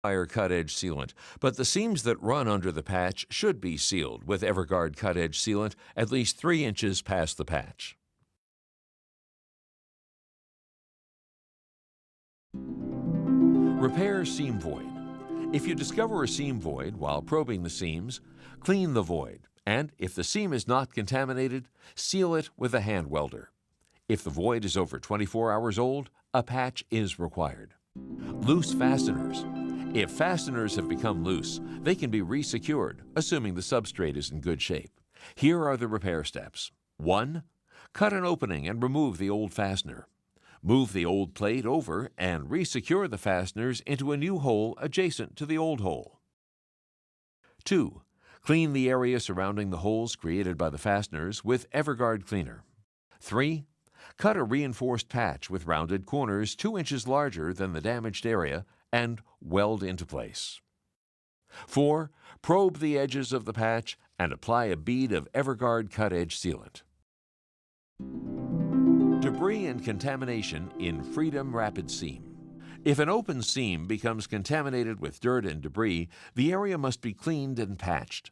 Wire cut-edge sealant, but the seams that run under the patch should be sealed with Everguard cut-edge sealant at least 3 inches past the patch. Repair seam void. If you discover a seam void while probing the seams, clean the void, and if the seam is not contaminated, seal it with a hand welder. If the void is over 24 hours old, a patch is required. Loose fasteners. If fasteners have become loose, they can be resecured, assuming the substrate is in good shape. Here are the repair steps. 1. Cut an opening and remove the old fastener. Move the old plate over and resecure the fasteners into a new hole adjacent to the old hole. 2. Clean the area surrounding the holes created by the fasteners with Everguard cleaner. 3. Cut a reinforced patch with rounded corners 2 inches larger than the damaged area and weld into place. 4. Probe the edges of the patch and apply a bead of Everguard cut-edge sealant. Debris and contamination in Freedom Rapid Seam. If an open seam becomes contaminated with dirt and debris, the area must be cleaned and patched.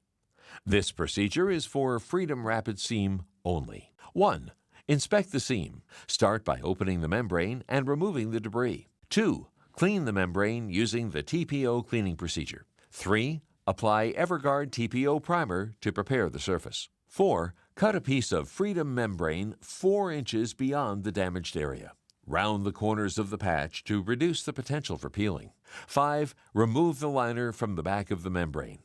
This procedure is for Freedom Rapid Seam only. 1. Inspect the seam. Start by opening the membrane and removing the debris. 2. Clean the membrane using the TPO cleaning procedure. 3. Apply Everguard TPO primer to prepare the surface. 4. Cut a piece of Freedom membrane 4 inches beyond the damaged area. Round the corners of the patch to reduce the potential for peeling. 5. Remove the liner from the back of the membrane.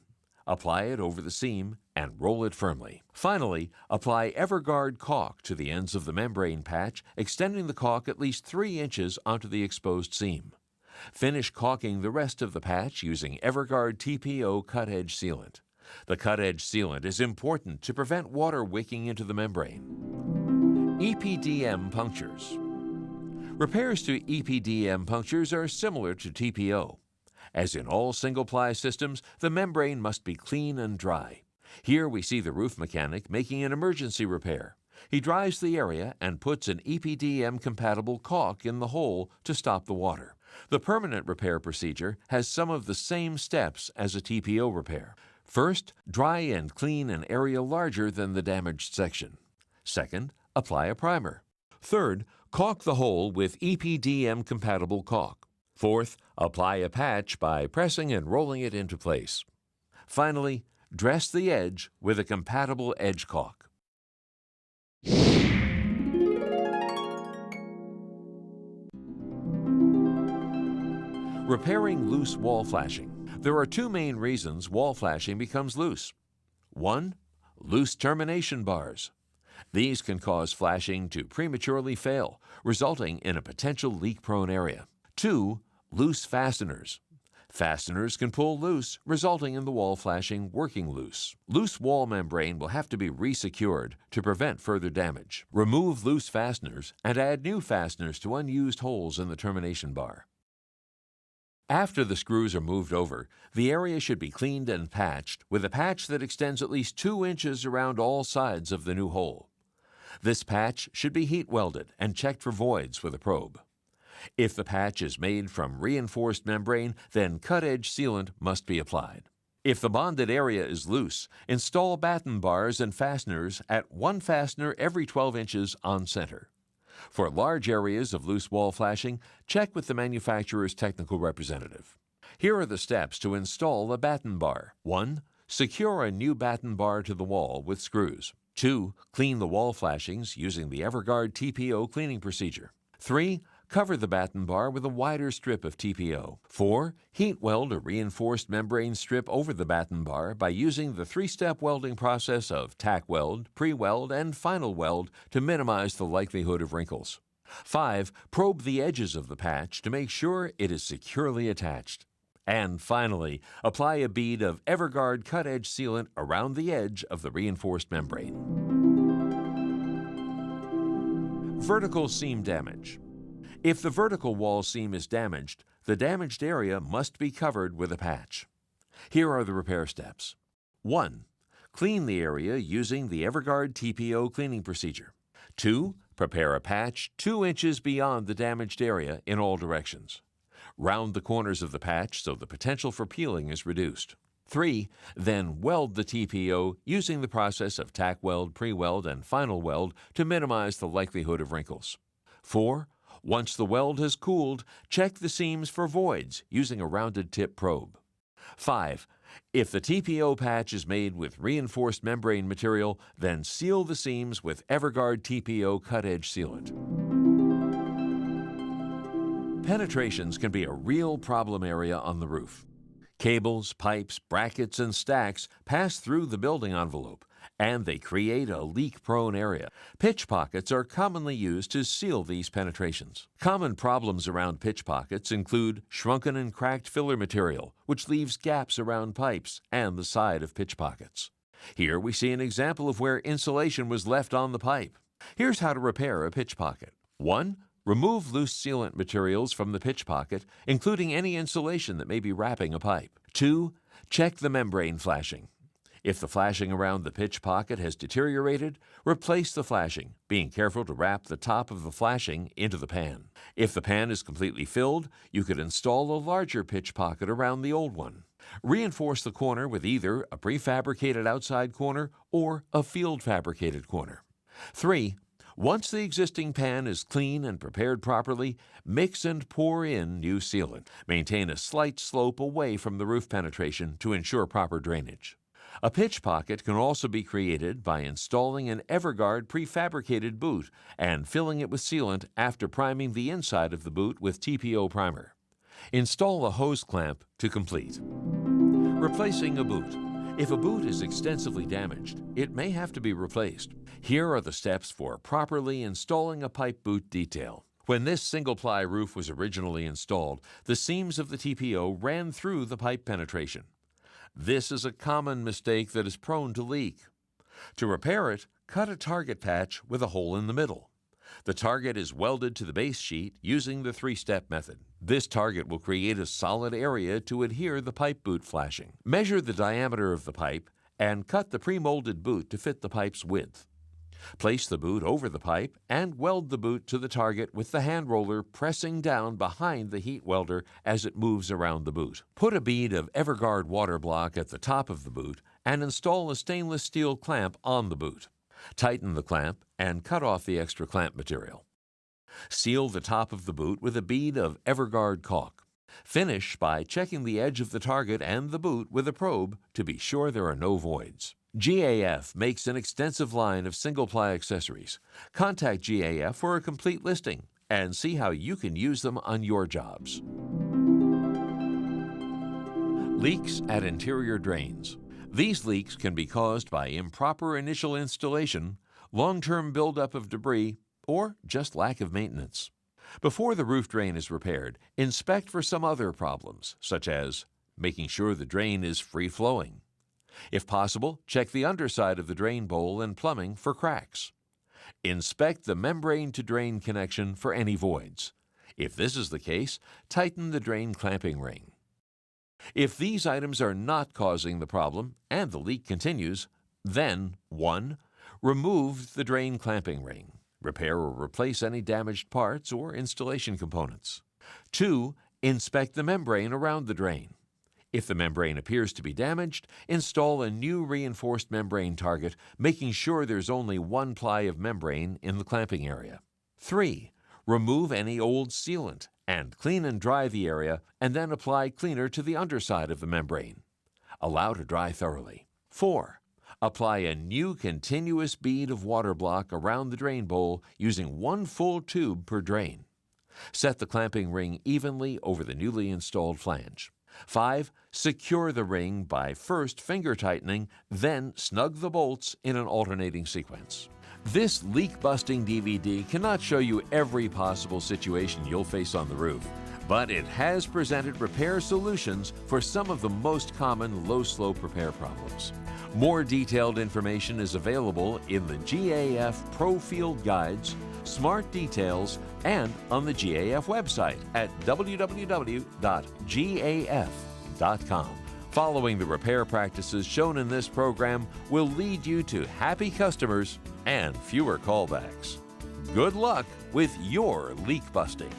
Apply it over the seam and roll it firmly. Finally, apply Everguard caulk to the ends of the membrane patch, extending the caulk at least 3 inches onto the exposed seam. Finish caulking the rest of the patch using Everguard TPO cut-edge sealant. The cut-edge sealant is important to prevent water wicking into the membrane. EPDM punctures. Repairs to EPDM punctures are similar to TPO. As in all single-ply systems, the membrane must be clean and dry. Here we see the roof mechanic making an emergency repair. He dries the area and puts an EPDM-compatible caulk in the hole to stop the water. The permanent repair procedure has some of the same steps as a TPO repair. First, dry and clean an area larger than the damaged section. Second, apply a primer. Third, caulk the hole with EPDM-compatible caulk. Fourth, apply a patch by pressing and rolling it into place. Finally, dress the edge with a compatible edge caulk. Repairing loose wall flashing. There are 2 main reasons wall flashing becomes loose. 1. Loose termination bars. These can cause flashing to prematurely fail, resulting in a potential leak-prone area. 2. Loose fasteners. Fasteners can pull loose, resulting in the wall flashing working loose. Loose wall membrane will have to be resecured to prevent further damage. Remove loose fasteners and add new fasteners to unused holes in the termination bar. After the screws are moved over, the area should be cleaned and patched with a patch that extends at least 2 inches around all sides of the new hole. This patch should be heat welded and checked for voids with a probe. If the patch is made from reinforced membrane, then cut-edge sealant must be applied. If the bonded area is loose, install batten bars and fasteners at 1 fastener every 12 inches on center. For large areas of loose wall flashing, check with the manufacturer's technical representative. Here are the steps to install a batten bar. 1. Secure a new batten bar to the wall with screws. 2. Clean the wall flashings using the Everguard TPO cleaning procedure. 3. Cover the batten bar with a wider strip of TPO. 4. Heat weld a reinforced membrane strip over the batten bar by using the 3-step welding process of tack weld, pre-weld, and final weld to minimize the likelihood of wrinkles. 5. Probe the edges of the patch to make sure it is securely attached. And finally, apply a bead of Everguard cut-edge sealant around the edge of the reinforced membrane. Vertical seam damage. If the vertical wall seam is damaged, the damaged area must be covered with a patch. Here are the repair steps. 1. Clean the area using the Everguard TPO cleaning procedure. 2. Prepare a patch 2 inches beyond the damaged area in all directions. Round the corners of the patch so the potential for peeling is reduced. 3. Then weld the TPO using the process of tack weld, pre-weld, and final weld to minimize the likelihood of wrinkles. 4. Once the weld has cooled, check the seams for voids using a rounded tip probe. 5. If the TPO patch is made with reinforced membrane material, then seal the seams with Everguard TPO cut-edge sealant. Penetrations can be a real problem area on the roof. Cables, pipes, brackets, and stacks pass through the building envelope, and they create a leak-prone area. Pitch pockets are commonly used to seal these penetrations. Common problems around pitch pockets include shrunken and cracked filler material, which leaves gaps around pipes and the side of pitch pockets. Here we see an example of where insulation was left on the pipe. Here's how to repair a pitch pocket. 1. Remove loose sealant materials from the pitch pocket, including any insulation that may be wrapping a pipe. 2. Check the membrane flashing. If the flashing around the pitch pocket has deteriorated, replace the flashing, being careful to wrap the top of the flashing into the pan. If the pan is completely filled, you could install a larger pitch pocket around the old one. Reinforce the corner with either a prefabricated outside corner or a field fabricated corner. 3. Once the existing pan is clean and prepared properly, mix and pour in new sealant. Maintain a slight slope away from the roof penetration to ensure proper drainage. A pitch pocket can also be created by installing an Everguard prefabricated boot and filling it with sealant after priming the inside of the boot with TPO primer. Install a hose clamp to complete. Replacing a boot. If a boot is extensively damaged, it may have to be replaced. Here are the steps for properly installing a pipe boot detail. When this single-ply roof was originally installed, the seams of the TPO ran through the pipe penetration. This is a common mistake that is prone to leak. To repair it, cut a target patch with a hole in the middle. The target is welded to the base sheet using the 3-step method. This target will create a solid area to adhere the pipe boot flashing. Measure the diameter of the pipe and cut the pre-molded boot to fit the pipe's width. Place the boot over the pipe and weld the boot to the target with the hand roller pressing down behind the heat welder as it moves around the boot. Put a bead of Everguard water block at the top of the boot and install a stainless steel clamp on the boot. Tighten the clamp and cut off the extra clamp material. Seal the top of the boot with a bead of Everguard caulk. Finish by checking the edge of the target and the boot with a probe to be sure there are no voids. GAF makes an extensive line of single-ply accessories. Contact GAF for a complete listing and see how you can use them on your jobs. Leaks at interior drains. These leaks can be caused by improper initial installation, long-term buildup of debris, or just lack of maintenance. Before the roof drain is repaired, inspect for some other problems, such as making sure the drain is free-flowing. If possible, check the underside of the drain bowl and plumbing for cracks. Inspect the membrane-to-drain connection for any voids. If this is the case, tighten the drain clamping ring. If these items are not causing the problem and the leak continues, then 1. Remove the drain clamping ring. Repair or replace any damaged parts or installation components. 2. Inspect the membrane around the drain. If the membrane appears to be damaged, install a new reinforced membrane target, making sure there's only one ply of membrane in the clamping area. 3. Remove any old sealant and clean and dry the area, and then apply cleaner to the underside of the membrane. Allow to dry thoroughly. 4. Apply a new continuous bead of water block around the drain bowl using 1 full tube per drain. Set the clamping ring evenly over the newly installed flange. 5. Secure the ring by first finger tightening, then snug the bolts in an alternating sequence. This leak-busting DVD cannot show you every possible situation you'll face on the roof, but it has presented repair solutions for some of the most common low-slope repair problems. More detailed information is available in the GAF Pro Field Guides, Smart Details, and on the GAF website at www.gaf.com. Following the repair practices shown in this program will lead you to happy customers and fewer callbacks. Good luck with your leak busting.